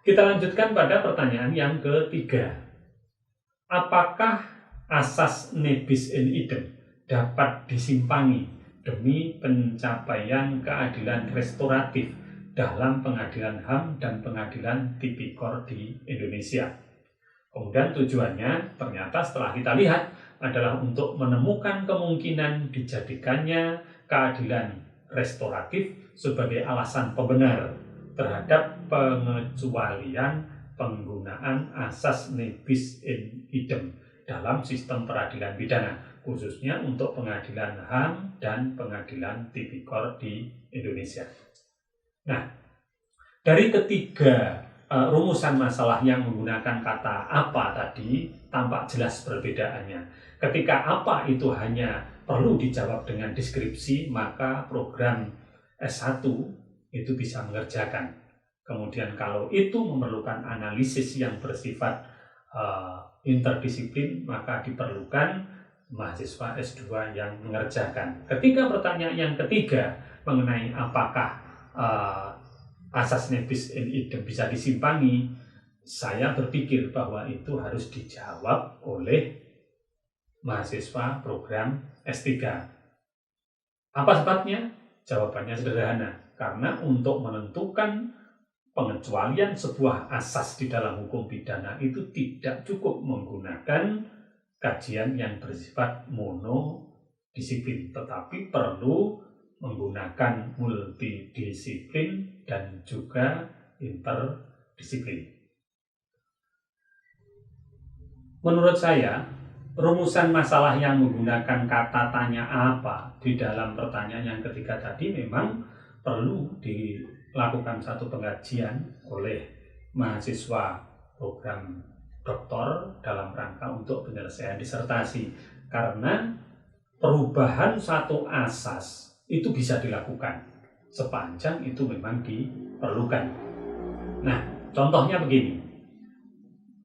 Kita lanjutkan pada pertanyaan yang ketiga. Apakah asas nebis in idem dapat disimpangi demi pencapaian keadilan restoratif dalam pengadilan HAM dan pengadilan tipikor di Indonesia? Kemudian tujuannya ternyata setelah kita lihat adalah untuk menemukan kemungkinan dijadikannya keadilan restoratif sebagai alasan pembenar terhadap pengecualian penggunaan asas nebis in idem dalam sistem peradilan pidana, khususnya untuk pengadilan HAM dan pengadilan tipikor di Indonesia. Nah, dari ketiga rumusan masalah yang menggunakan kata apa tadi tampak jelas perbedaannya. Ketika apa itu hanya perlu dijawab dengan deskripsi, maka program S1 itu bisa mengerjakan. Kemudian kalau itu memerlukan analisis yang bersifat interdisiplin, maka diperlukan mahasiswa S2 yang mengerjakan. Ketika pertanyaan yang ketiga mengenai apakah asas nebis in idem bisa disimpangi, saya berpikir bahwa itu harus dijawab oleh mahasiswa program S3. Apa sebabnya? Jawabannya sederhana, karena untuk menentukan pengecualian sebuah asas di dalam hukum pidana itu tidak cukup menggunakan kajian yang bersifat monodisiplin, tetapi perlu menggunakan multidisiplin dan juga interdisiplin. Menurut saya, rumusan masalah yang menggunakan kata tanya apa di dalam pertanyaan yang ketiga tadi memang perlu dilakukan satu pengkajian oleh mahasiswa program doktor dalam rangka untuk penyelesaian disertasi, karena perubahan satu asas itu bisa dilakukan sepanjang itu memang diperlukan. Nah, contohnya begini.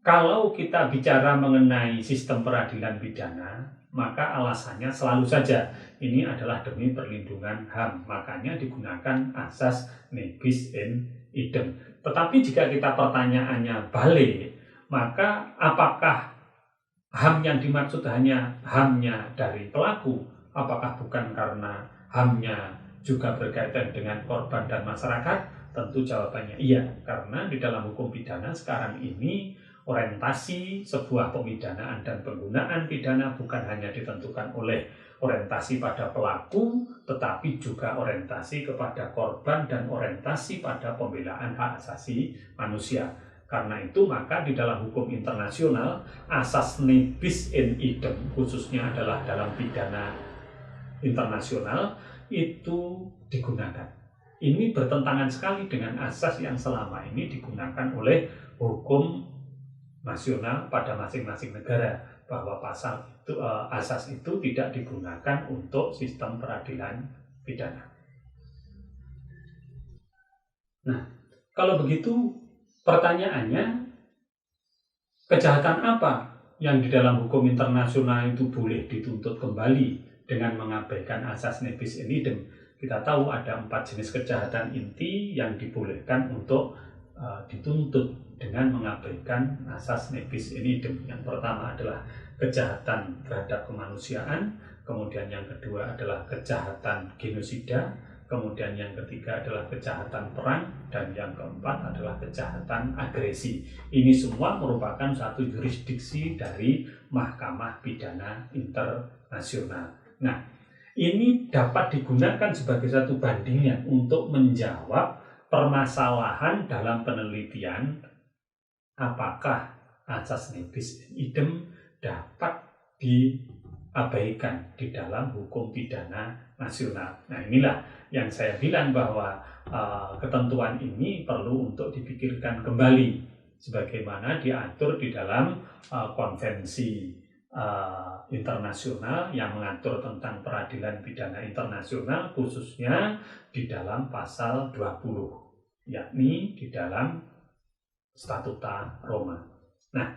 Kalau kita bicara mengenai sistem peradilan pidana, maka alasannya selalu saja ini adalah demi perlindungan HAM, makanya digunakan asas nebis in idem. Tetapi jika kita pertanyaannya balik, maka apakah HAM yang dimaksud hanya HAM-nya dari pelaku? Apakah bukan karena HAM-nya juga berkaitan dengan korban dan masyarakat? Tentu jawabannya iya, karena di dalam hukum pidana sekarang ini orientasi sebuah pemidanaan dan penggunaan pidana bukan hanya ditentukan oleh orientasi pada pelaku, tetapi juga orientasi kepada korban dan orientasi pada pembelaan hak asasi manusia. Karena itu maka di dalam hukum internasional asas nebis in idem khususnya adalah dalam pidana internasional itu digunakan. Ini bertentangan sekali dengan asas yang selama ini digunakan oleh hukum nasional pada masing-masing negara, bahwa asas itu tidak digunakan untuk sistem peradilan pidana. Nah, kalau begitu pertanyaannya, kejahatan apa yang di dalam hukum internasional itu boleh dituntut kembali dengan mengabaikan asas nebis in idem? Kita tahu ada 4 jenis kejahatan inti yang dibolehkan untuk dituntut dengan mengabaikan asas nebis in idem. Yang pertama adalah kejahatan terhadap kemanusiaan, kemudian yang kedua adalah kejahatan genosida, kemudian yang ketiga adalah kejahatan perang, dan yang keempat adalah kejahatan agresi. Ini semua merupakan satu jurisdiksi dari Mahkamah Pidana Internasional. Nah, ini dapat digunakan sebagai satu bandingan untuk menjawab permasalahan dalam penelitian apakah asas nebis in idem dapat diabaikan di dalam hukum pidana nasional. Nah, inilah yang saya bilang bahwa ketentuan ini perlu untuk dipikirkan kembali sebagaimana diatur di dalam konvensi internasional yang mengatur tentang peradilan pidana internasional, khususnya di dalam pasal 20, yakni di dalam Statuta Roma. Nah,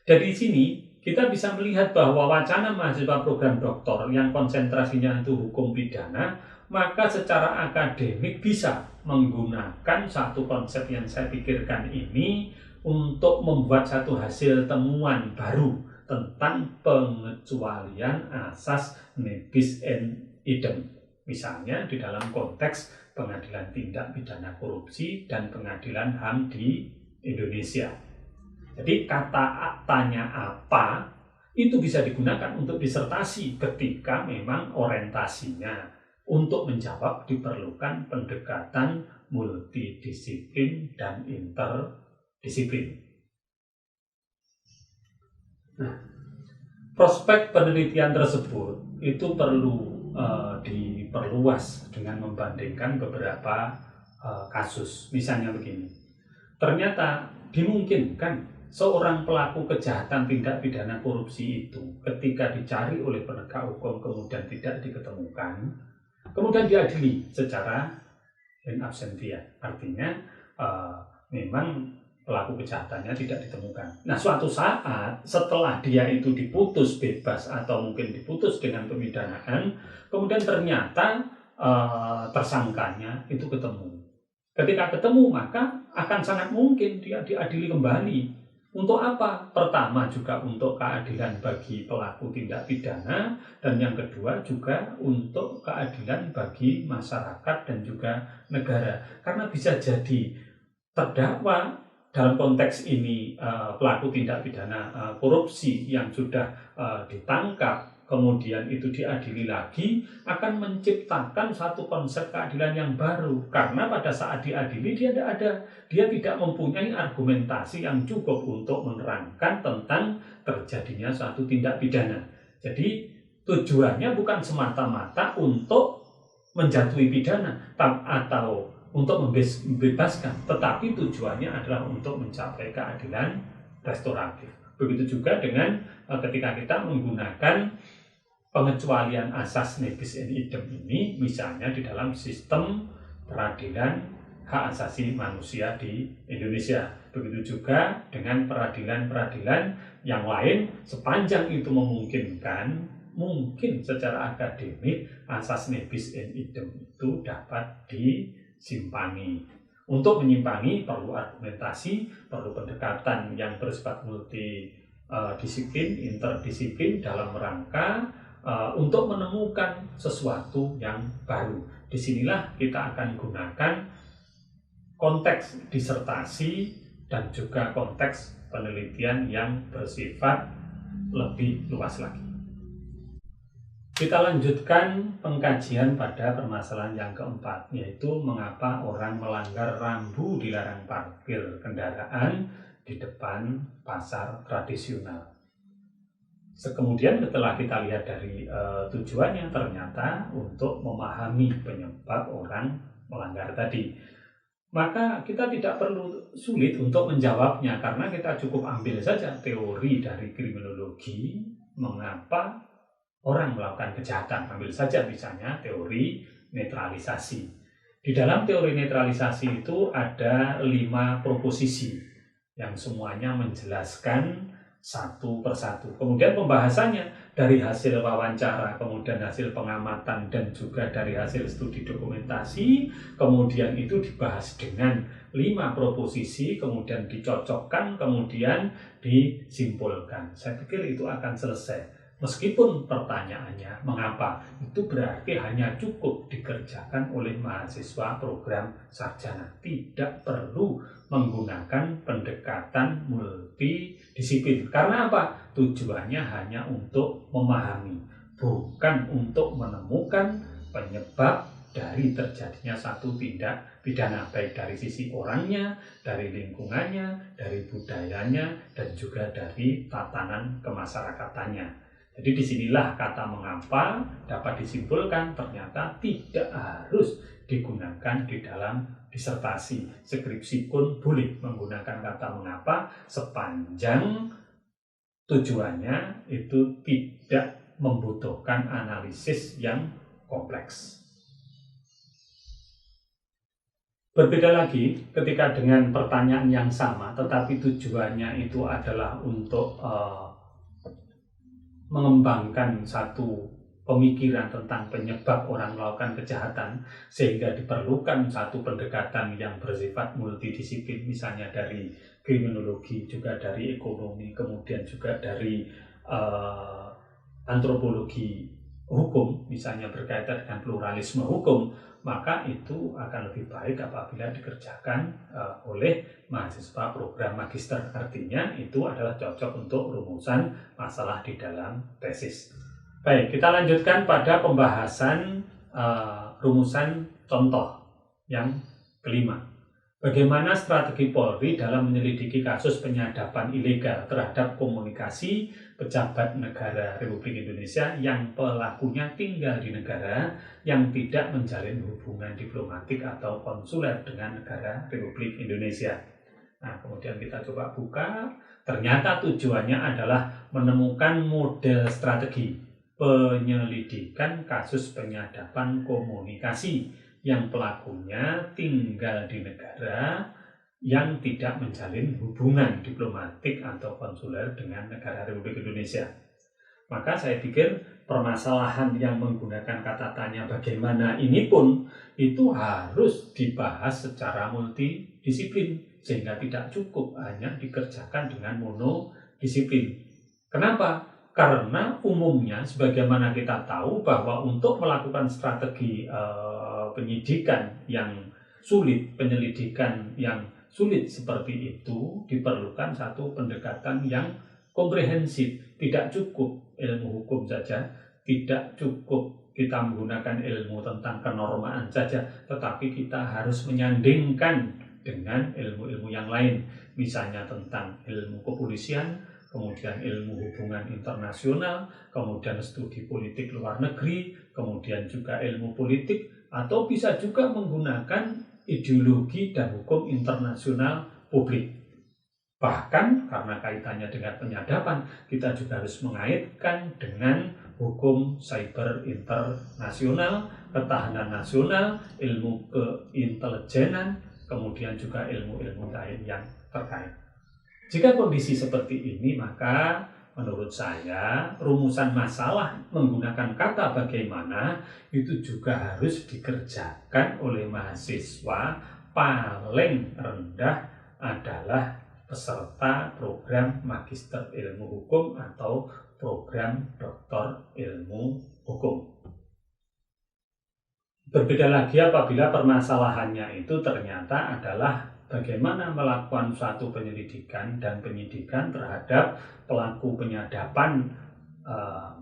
dari sini kita bisa melihat bahwa wacana mahasiswa program doktor yang konsentrasinya itu hukum pidana maka secara akademik bisa menggunakan satu konsep yang saya pikirkan ini untuk membuat satu hasil temuan baru tentang pengecualian asas nebis in idem. Misalnya di dalam konteks pengadilan tindak pidana korupsi dan pengadilan HAM di Indonesia. Jadi kata tanya apa itu bisa digunakan untuk disertasi ketika memang orientasinya untuk menjawab diperlukan pendekatan multidisiplin dan interdisiplin. Nah, prospek penelitian tersebut itu perlu diperluas dengan membandingkan beberapa kasus. Misalnya begini, ternyata dimungkinkan seorang pelaku kejahatan tindak pidana korupsi itu ketika dicari oleh penegak hukum kemudian tidak diketemukan, kemudian diadili secara in absentia, artinya memang pelaku kejahatannya tidak ditemukan. Nah, suatu saat setelah dia itu diputus bebas atau mungkin diputus dengan pemidanaan, kemudian ternyata tersangkanya itu ketemu. Ketika ketemu, maka akan sangat mungkin dia diadili kembali. Untuk apa? Pertama juga untuk keadilan bagi pelaku tindak pidana, dan yang kedua juga untuk keadilan bagi masyarakat dan juga negara. Karena bisa jadi terdakwa dalam konteks ini pelaku tindak pidana korupsi yang sudah ditangkap kemudian itu diadili lagi akan menciptakan satu konsep keadilan yang baru, karena pada saat diadili dia tidak mempunyai argumentasi yang cukup untuk menerangkan tentang terjadinya suatu tindak pidana. Jadi tujuannya bukan semata-mata untuk menjatuhi pidana atau untuk membebaskan, tetapi tujuannya adalah untuk mencapai keadilan restoratif. Begitu juga dengan ketika kita menggunakan pengecualian asas nebis in idem ini, misalnya di dalam sistem peradilan hak asasi manusia di Indonesia. Begitu juga dengan peradilan-peradilan yang lain, sepanjang itu memungkinkan, mungkin secara akademik asas nebis in idem itu dapat disimpangi. Untuk menyimpangi perlu argumentasi, perlu pendekatan yang bersifat multidisiplin, interdisiplin dalam rangka untuk menemukan sesuatu yang baru. Disinilah kita akan gunakan konteks disertasi dan juga konteks penelitian yang bersifat lebih luas lagi. Kita lanjutkan pengkajian pada permasalahan yang keempat, yaitu mengapa orang melanggar rambu dilarang parkir kendaraan di depan pasar tradisional. Kemudian setelah kita lihat dari tujuannya, ternyata untuk memahami penyebab orang melanggar tadi, maka kita tidak perlu sulit untuk menjawabnya, karena kita cukup ambil saja teori dari kriminologi mengapa orang melakukan kejahatan. Ambil saja misalnya teori netralisasi. Di dalam teori netralisasi itu ada 5 proposisi yang semuanya menjelaskan satu persatu. Kemudian pembahasannya dari hasil wawancara, kemudian hasil pengamatan, dan juga dari hasil studi dokumentasi, kemudian itu dibahas dengan 5 proposisi, kemudian dicocokkan, kemudian disimpulkan. Saya pikir itu akan selesai. Meskipun pertanyaannya mengapa, itu berarti hanya cukup dikerjakan oleh mahasiswa program sarjana. Tidak perlu menggunakan pendekatan multidisiplin. Karena apa? Tujuannya hanya untuk memahami, bukan untuk menemukan penyebab dari terjadinya satu tindak pidana, baik dari sisi orangnya, dari lingkungannya, dari budayanya, dan juga dari tatanan kemasyarakatannya. Jadi disinilah kata mengapa dapat disimpulkan ternyata tidak harus digunakan di dalam disertasi. Skripsi pun boleh menggunakan kata mengapa sepanjang tujuannya itu tidak membutuhkan analisis yang kompleks. Berbeda lagi ketika dengan pertanyaan yang sama tetapi tujuannya itu adalah untuk mengembangkan satu pemikiran tentang penyebab orang melakukan kejahatan, sehingga diperlukan satu pendekatan yang bersifat multidisiplin, misalnya dari kriminologi, juga dari ekonomi, kemudian juga dari antropologi hukum, misalnya berkaitan dengan pluralisme hukum, maka itu akan lebih baik apabila dikerjakan oleh mahasiswa program magister. Artinya itu adalah cocok untuk rumusan masalah di dalam tesis. Baik, kita lanjutkan pada pembahasan rumusan contoh yang kelima. Bagaimana strategi Polri dalam menyelidiki kasus penyadapan ilegal terhadap komunikasi pejabat negara Republik Indonesia yang pelakunya tinggal di negara yang tidak menjalin hubungan diplomatik atau konsuler dengan negara Republik Indonesia. Nah, kemudian kita coba buka, ternyata tujuannya adalah menemukan model strategi penyelidikan kasus penyadapan komunikasi yang pelakunya tinggal di negara yang tidak menjalin hubungan diplomatik atau konsuler dengan negara Republik Indonesia. Maka saya pikir permasalahan yang menggunakan kata tanya bagaimana ini pun itu harus dibahas secara multidisiplin, sehingga tidak cukup hanya dikerjakan dengan monodisiplin. Kenapa? Karena umumnya sebagaimana kita tahu bahwa untuk melakukan strategi penyidikan yang sulit, penyelidikan yang sulit seperti itu diperlukan satu pendekatan yang komprehensif. Tidak cukup ilmu hukum saja, tidak cukup kita menggunakan ilmu tentang kenormaan saja, tetapi kita harus menyandingkan dengan ilmu-ilmu yang lain, misalnya tentang ilmu kepolisian, kemudian ilmu hubungan internasional, kemudian studi politik luar negeri, kemudian juga ilmu politik, atau bisa juga menggunakan ideologi dan hukum internasional publik. Bahkan karena kaitannya dengan penyadapan, kita juga harus mengaitkan dengan hukum cyber internasional, ketahanan nasional, ilmu keintelijenan, kemudian juga ilmu-ilmu lain yang terkait. Jika kondisi seperti ini, maka menurut saya rumusan masalah menggunakan kata bagaimana itu juga harus dikerjakan oleh mahasiswa paling rendah adalah peserta program Magister Ilmu Hukum atau program Doktor Ilmu Hukum. Berbeda lagi apabila permasalahannya itu ternyata adalah bagaimana melakukan suatu penyelidikan dan penyidikan terhadap pelaku penyadapan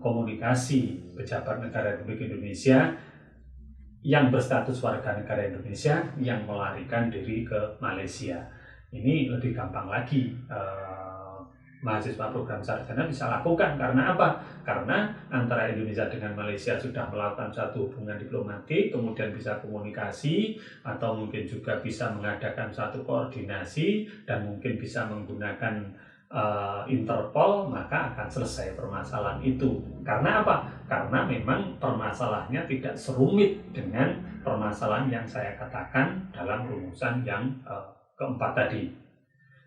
komunikasi pejabat negara Republik Indonesia yang berstatus warga negara Indonesia yang melarikan diri ke Malaysia. Ini lebih gampang lagi mahasiswa program sarjana bisa lakukan. Karena apa? Karena antara Indonesia dengan Malaysia sudah melakukan satu hubungan diplomatik, kemudian bisa komunikasi, atau mungkin juga bisa mengadakan satu koordinasi, dan mungkin bisa menggunakan Interpol, maka akan selesai permasalahan itu. Karena apa? Karena memang permasalahannya tidak serumit dengan permasalahan yang saya katakan dalam rumusan yang keempat tadi.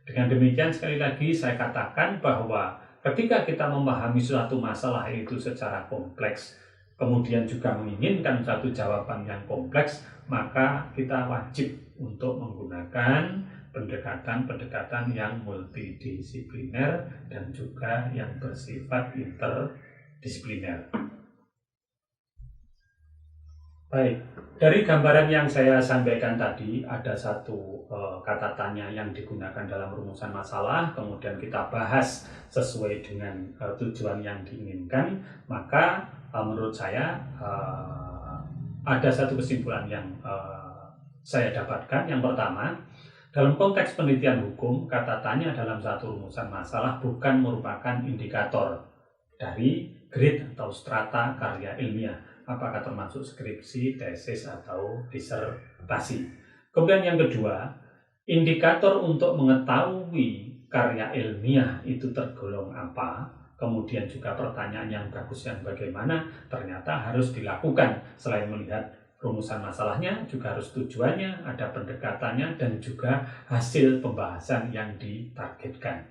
Dengan demikian, sekali lagi saya katakan bahwa ketika kita memahami suatu masalah itu secara kompleks, kemudian juga menginginkan satu jawaban yang kompleks, maka kita wajib untuk menggunakan pendekatan-pendekatan yang multidisipliner dan juga yang bersifat interdisipliner. Baik, dari gambaran yang saya sampaikan tadi, ada satu kata tanya yang digunakan dalam rumusan masalah, kemudian kita bahas sesuai dengan tujuan yang diinginkan, maka menurut saya ada satu kesimpulan yang saya dapatkan. Yang pertama, dalam konteks penelitian hukum, kata tanya dalam satu rumusan masalah bukan merupakan indikator dari grade atau strata karya ilmiah, apakah termasuk skripsi, tesis, atau disertasi. Kemudian yang kedua, indikator untuk mengetahui karya ilmiah itu tergolong apa, kemudian juga pertanyaan yang bagus yang bagaimana, ternyata harus dilakukan. Selain melihat rumusan masalahnya, juga harus tujuannya, ada pendekatannya, dan juga hasil pembahasan yang ditargetkan.